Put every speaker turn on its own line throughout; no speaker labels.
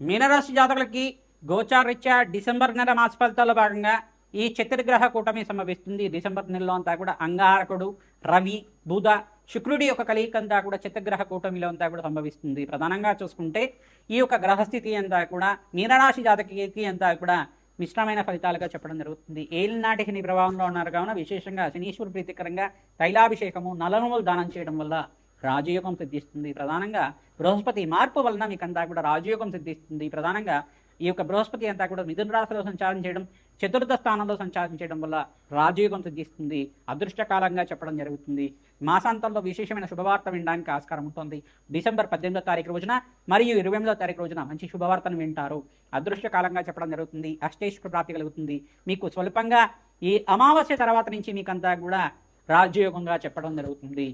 మీనరాశి జాతకులకి గోచారరీత్యా డిసెంబర్ నెల మాస ఫలితాల్లో భాగంగా ఈ చతుర్గ్రహ కూటమి సంభవిస్తుంది. డిసెంబర్ నెలలో అంతా కూడా అంగారకుడు, రవి, బుధ, శుక్రుడి యొక్క కలయిక అంతా కూడా చతుర్గ్రహ కూటమిలో అంతా కూడా సంభవిస్తుంది. ప్రధానంగా చూసుకుంటే ఈ యొక్క గ్రహస్థితి అంతా కూడా మీనరాశి జాతకి అంతా కూడా మిశ్రమైన ఫలితాలుగా చెప్పడం జరుగుతుంది. ఏలినాటి శని ప్రభావంలో ఉన్నారు కావున విశేషంగా శనీశ్వరు ప్రీతికరంగా తైలాభిషేకము, నలనుములు దానం చేయడం వల్ల రాజయోగం సిద్ధిస్తుంది. ప్రధానంగా బృహస్పతి మార్పు వలన మీకంతా కూడా రాజయోగం సిద్ధిస్తుంది. ప్రధానంగా ఈ యొక్క బృహస్పతి అంతా కూడా మిథున రాశిలో సంచారం చేయడం, చతుర్థ స్థానంలో సంచారం చేయడం వల్ల రాజయోగం సిద్ధిస్తుంది. అదృష్టకాలంగా చెప్పడం జరుగుతుంది. మాసాంతంలో విశేషమైన శుభవార్త వినడానికి ఆస్కారం ఉంటుంది. డిసెంబర్ 18వ తారీఖు రోజున మరియు 28వ తారీఖు రోజున మంచి శుభవార్తను వింటారు. అదృష్టకాలంగా చెప్పడం జరుగుతుంది. అష్టైశ్వర్య ప్రాప్తి కలుగుతుంది. మీకు స్వల్పంగా ఈ అమావాస్య తర్వాత నుంచి మీకంతా కూడా రాజయోగంగా చెప్పడం జరుగుతుంది.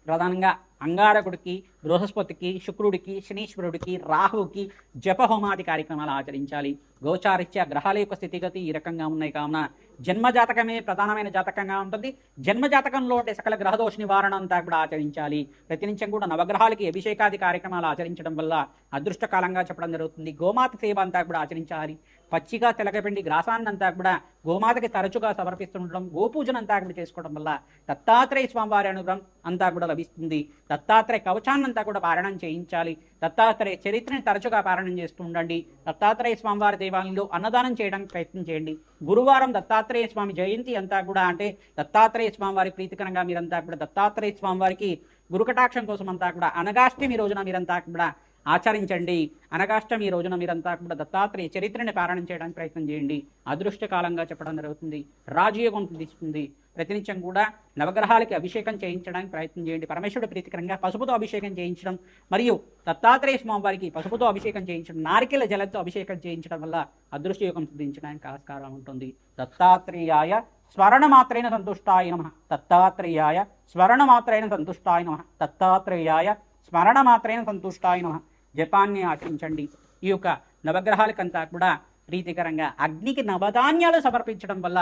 ప్రధానంగా అంగారకుడికి, బృహస్పతికి, శుక్రుడికి, శనీశ్వరుడికి, రాహువుకి జపహోమాది కార్యక్రమాలు ఆచరించాలి. గోచారిత్య గ్రహాల యొక్క స్థితిగతి ఈ రకంగా ఉన్నాయి కావున జన్మజాతకమే ప్రధానమైన జాతకంగా ఉంటుంది. జన్మజాతకంలో ఉండే సకల గ్రహదోష నివారణ అంతా కూడా ఆచరించాలి. ప్రతినిత్యం కూడా నవగ్రహాలకి అభిషేకాది కార్యక్రమాలు ఆచరించడం వల్ల అదృష్టకాలంగా చెప్పడం జరుగుతుంది. గోమాత సేవ అంతా కూడా ఆచరించాలి. పచ్చిగా తెలకపిండి గ్రాసాన్నంతా కూడా గోమాతకి తరచుగా సమర్పిస్తుండడం, గోపూజనంతా కూడా చేసుకోవడం వల్ల దత్తాత్రేయ స్వామివారి అనుగ్రహం అంతా కూడా లభిస్తుంది. దత్తాత్రేయ కవచాన్నంతా కూడా పారాయణం చేయించాలి. దత్తాత్రేయ చరిత్రని తరచుగా పారాయణం చేస్తూ ఉండండి. దత్తాత్రేయ స్వామివారి దేవాలయంలో అన్నదానం చేయడానికి ప్రయత్నం చేయండి. గురువారం దత్తాత్రేయ స్వామి జయంతి అంతా కూడా అంటే దత్తాత్రేయ స్వామివారి ప్రీతికరంగా మీరంతా కూడా దత్తాత్రేయ స్వామివారికి గురుకటాక్షం కోసం అంతా కూడా అనగాష్టమి రోజున మీరంతా కూడా ఆచరించండి. అనగాష్టమి రోజున మీరంతా కూడా దత్తాత్రేయ చరిత్రని పారాయణం చేయడానికి ప్రయత్నం చేయండి. అదృష్టకాలంగా చెప్పడం జరుగుతుంది. రాజయోగం తీసుకుంది. ప్రతినిత్యం కూడా నవగ్రహాలకి అభిషేకం చేయించడానికి ప్రయత్నం చేయండి. పరమేశ్వరుడు ప్రీతికరంగా పసుపుతో అభిషేకం చేయించడం మరియు దత్తాత్రేయ స్వామి వారికి పసుపుతో అభిషేకం చేయించడం, నారికెల జలంతో అభిషేకం చేయించడం వల్ల అదృష్టయోగం సిద్ధించడానికి ఆస్కారం ఉంటుంది. దత్తాత్రేయాయ స్మరణమాత్రైన సంతుష్టాయ నమః. దత్తాత్రేయాయ స్మరణమాత్రైన సంతుష్టాయ నమః. దత్తాత్రేయాయ స్మరణమాత్రైన సంతుష్టాయ నమః. జపాన్ని ఆచరించండి. ఈ యొక్క నవగ్రహాలకంతా కూడా ప్రీతికరంగా అగ్నికి నవధాన్యాలు సమర్పించడం వల్ల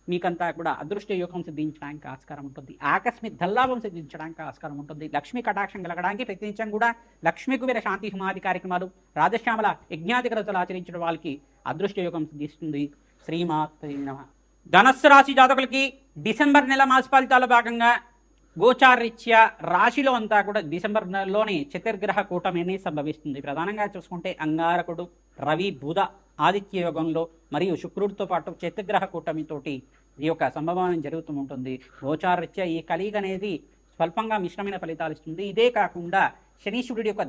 మీకంతా కూడా అదృష్ట యోగం సిద్ధించడానికి ఆస్కారం ఉంటుంది. ఆకస్మిక ధల్లాభం సిద్ధించడానికి ఆస్కారం ఉంటుంది. లక్ష్మీ కటాక్షం కలగడానికి ప్రతినిత్యం కూడా లక్ష్మీ కుబేర శాంతి హోమాది కార్యక్రమాలు, రాజశ్యామల యజ్ఞాది గ్రతులు ఆచరించడం వాళ్ళకి అదృష్ట యోగం సిద్ధిస్తుంది. శ్రీమాత్రే నమః. ధనస్సు రాశి జాతకులకి డిసెంబర్ నెల మాస ఫలితాల భాగంగా గోచారరీత్యా రాశిలో అంతా కూడా డిసెంబర్ నెలలోనే చతుర్గ్రహ కూటమిని సంభవిస్తుంది. ప్రధానంగా చూసుకుంటే అంగారకుడు, రవి, బుధ ఆదిత్య యోగంలో మరియు శుక్రుడితో పాటు చతుర్గ్రహ కూటమితోటి ఈ యొక్క సంభవం జరుగుతూ ఉంటుంది. గోచారరీత్యా ఈ కలిగ అనేది స్వల్పంగా మిశ్రమైన ఫలితాలు ఇస్తుంది. ఇదే కాకుండా శనీశ్వరుడి యొక్క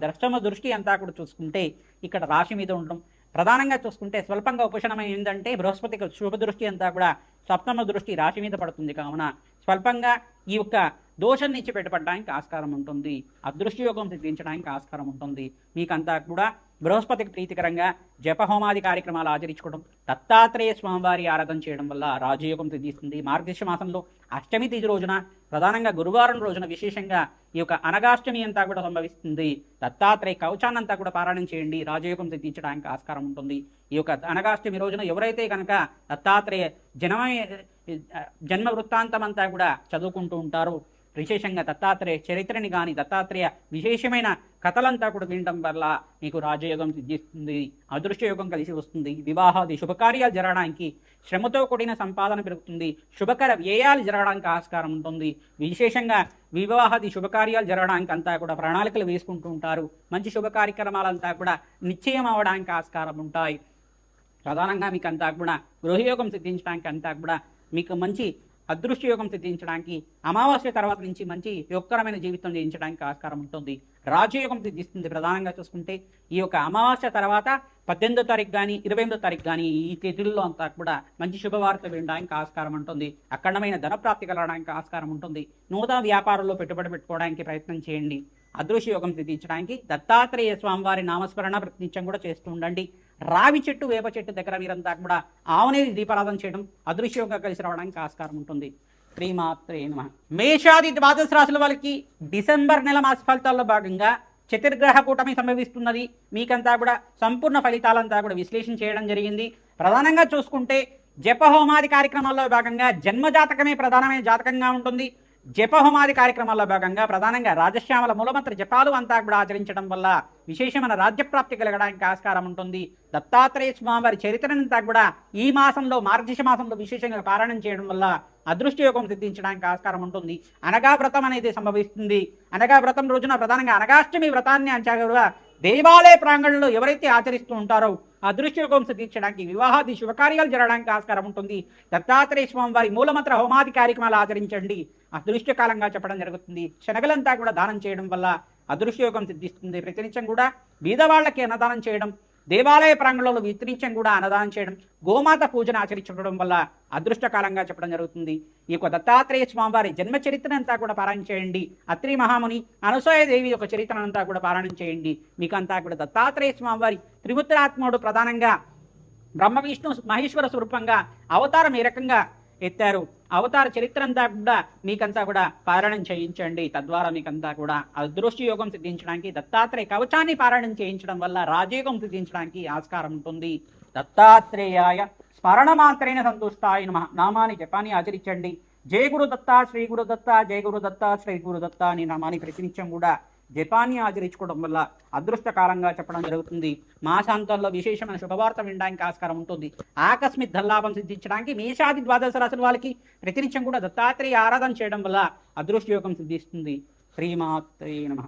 దృష్టి అంతా కూడా చూసుకుంటే ఇక్కడ రాశి మీద ఉండడం, ప్రధానంగా చూసుకుంటే స్వల్పంగా ఉపశమనం ఏంటంటే బృహస్పతికి శుభ దృష్టి అంతా కూడా సప్తమ దృష్టి రాశి మీద పడుతుంది కావున స్వల్పంగా ఈ యొక్క దోషం నుంచి పెట్టబడడానికి ఆస్కారం ఉంటుంది. అదృష్టయోగం సిద్ధించడానికి ఆస్కారం ఉంటుంది. మీకంతా కూడా బృహస్పతికి ప్రీతికరంగా జపహోమాది కార్యక్రమాలు ఆచరించుకోవడం, దత్తాత్రేయ స్వామివారి ఆరాధన చేయడం వల్ల రాజయోగం సిద్ధిస్తుంది. మార్గశిర మాసంలో అష్టమి తిథి రోజున ప్రధానంగా గురువారం రోజున విశేషంగా ఈ యొక్క అనగాష్టమి అంతా కూడా సంభవిస్తుంది. దత్తాత్రేయ కవచాన్నంతా కూడా పారాయణం చేయండి. రాజయోగం సిద్ధించడానికి ఆస్కారం ఉంటుంది. ఈ యొక్క అనగాష్టమి రోజున ఎవరైతే కనుక దత్తాత్రేయ జన్మ వృత్తాంతం అంతా కూడా చదువుకుంటూ ఉంటారో, విశేషంగా దత్తాత్రేయ చరిత్రని కానీ దత్తాత్రేయ విశేషమైన కథలంతా కూడా వినడం వల్ల మీకు రాజయోగం సిద్ధిస్తుంది. అదృష్టయోగం కలిసి వస్తుంది. వివాహాది శుభకార్యాలు జరగడానికి శ్రమతో కూడిన సంపాదన పెరుగుతుంది. శుభకర వ్యయాలు జరగడానికి ఆస్కారం ఉంటుంది. విశేషంగా వివాహాది శుభకార్యాలు జరగడానికి అంతా కూడా ప్రణాళికలు వేసుకుంటూ ఉంటారు. మంచి శుభ కార్యక్రమాలంతా కూడా నిశ్చయం అవడానికి ఆస్కారం ఉంటాయి. ప్రధానంగా మీకు అంతా కూడా గృహయోగం సిద్ధించడానికి అంతా కూడా మీకు మంచి అదృష్టయోగం సిద్ధించడానికి అమావాస్య తర్వాత నుంచి మంచి యోగకరమైన జీవితం జీవించడానికి ఆస్కారం ఉంటుంది. రాజయోగం సిద్ధిస్తుంది. ప్రధానంగా చూసుకుంటే ఈ యొక్క అమావాస్య తర్వాత 18వ తారీఖు కానీ 28వ తారీఖు కానీ ఈ తిథుల్లో అంతా కూడా మంచి శుభవార్త వినడానికి ఆస్కారం ఉంటుంది. అఖండమైన ధనప్రాప్తి కలగడానికి ఆస్కారం ఉంటుంది. నూతన వ్యాపారంలో పెట్టుబడి పెట్టుకోవడానికి ప్రయత్నం చేయండి. అదృష్టయోగం సిద్ధించడానికి దత్తాత్రేయ స్వామివారి నామస్మరణ ప్రతినిత్యం కూడా చేస్తూ ఉండండి. రావి చెట్టు, వేప చెట్టు దగ్గర మీరంతా కూడా ఆవునేది దీపారాధన చేయడం అదృష్టయోగంగా కలిసి రావడానికి ఆస్కారం ఉంటుంది. శ్రీమాత్రే నమః. మేషాది ద్వాదశ రాశుల వాళ్ళకి డిసెంబర్ నెల మాస ఫలితాల్లో భాగంగా చతుర్గ్రహ కూటమి సంభవిస్తున్నది. మీకంతా కూడా సంపూర్ణ ఫలితాలంతా కూడా విశ్లేషణ చేయడం జరిగింది. ప్రధానంగా చూసుకుంటే జపహోమాది కార్యక్రమాల్లో భాగంగా జన్మజాతకమే ప్రధానమైన జాతకంగా ఉంటుంది. జపహోమాది కార్యక్రమాల్లో భాగంగా ప్రధానంగా రాజశ్యామల మూలమంత్ర జపాలు అంతా కూడా ఆచరించడం వల్ల విశేషమైన రాజ్యప్రాప్తి కలగడానికి ఆస్కారం ఉంటుంది. దత్తాత్రేయ స్వామివారి చరిత్రనంతా కూడా ఈ మాసంలో మార్గశిర మాసంలో విశేషంగా పారాయణం చేయడం వల్ల అదృష్టయోగం సిద్ధించడానికి ఆస్కారం ఉంటుంది. అనగా వ్రతం అనేది సంభవిస్తుంది. అనగా వ్రతం రోజున ప్రధానంగా అనగాష్టమి వ్రతాన్ని అంచగా దేవాలయ ప్రాంగణంలో ఎవరైతే ఆచరిస్తూ ఉంటారో అదృష్టయోగం సిద్ధించడానికి వివాహాది శుభకార్యాలు జరగడానికి ఆస్కారం ఉంటుంది. దత్తాత్రేయ స్వామి వారి మూలమంత్ర హోమాది కార్యక్రమాలు ఆచరించండి, అదృష్టకాలంగా చెప్పడం జరుగుతుంది. శనగలంతా కూడా దానం చేయడం వల్ల అదృష్టయోగం సిద్ధిస్తుంది. ప్రతినిత్యం కూడా బీదవాళ్ళకి అన్నదానం చేయడం, దేవాలయ ప్రాంగణంలో వితరించం కూడా అన్నదానం చేయడం, గోమాత పూజను ఆచరించడం వల్ల అదృష్టకాలంగా చెప్పడం జరుగుతుంది. ఈ యొక్క దత్తాత్రేయ స్వామివారి జన్మ చరిత్రనంతా కూడా పారాయణ చేయండి. అత్రి మహాముని అనసూయదేవి యొక్క చరిత్రనంతా కూడా పారాయణ చేయండి. మీకంతా కూడా దత్తాత్రేయ స్వామివారి త్రిముద్రాత్ముడు ప్రధానంగా బ్రహ్మ విష్ణు మహేశ్వర స్వరూపంగా అవతారం ఏ రకంగా ఎత్తారు, అవతార చరిత్ర అంతా కూడా మీకంతా కూడా పారాయణం చేయించండి. తద్వారా మీకంతా కూడా అదృష్ట యోగం సిద్ధించడానికి దత్తాత్రేయ కవచాన్ని పారాయణం చేయించడం వల్ల రాజయోగం సిద్ధించడానికి ఆస్కారం ఉంటుంది. దత్తాత్రేయాయ స్మరణ మాత్రైన సంతుష్టాయ నమః నామాన్ని జపాన్ని ఆచరించండి. జయ గురు దత్త, శ్రీ గురు దత్త, జయ గురు దత్త, శ్రీ గురు దత్త అని నామాన్ని ప్రతినిత్యం కూడా జపాన్ని ఆచరించుకోవడం వల్ల అదృష్టకాలంగా చెప్పడం జరుగుతుంది. మాసాంతంలో విశేషమైన శుభవార్త వినడానికి ఆస్కారం ఉంటుంది. ఆకస్మిక ధనలాభం సిద్ధించడానికి మేషాది ద్వాదశ రాశుల వాళ్ళకి ప్రతినిత్యం కూడా దత్తాత్రేయ ఆరాధన చేయడం వల్ల అదృష్టయోగం సిద్ధిస్తుంది. శ్రీమాత్రే నమః.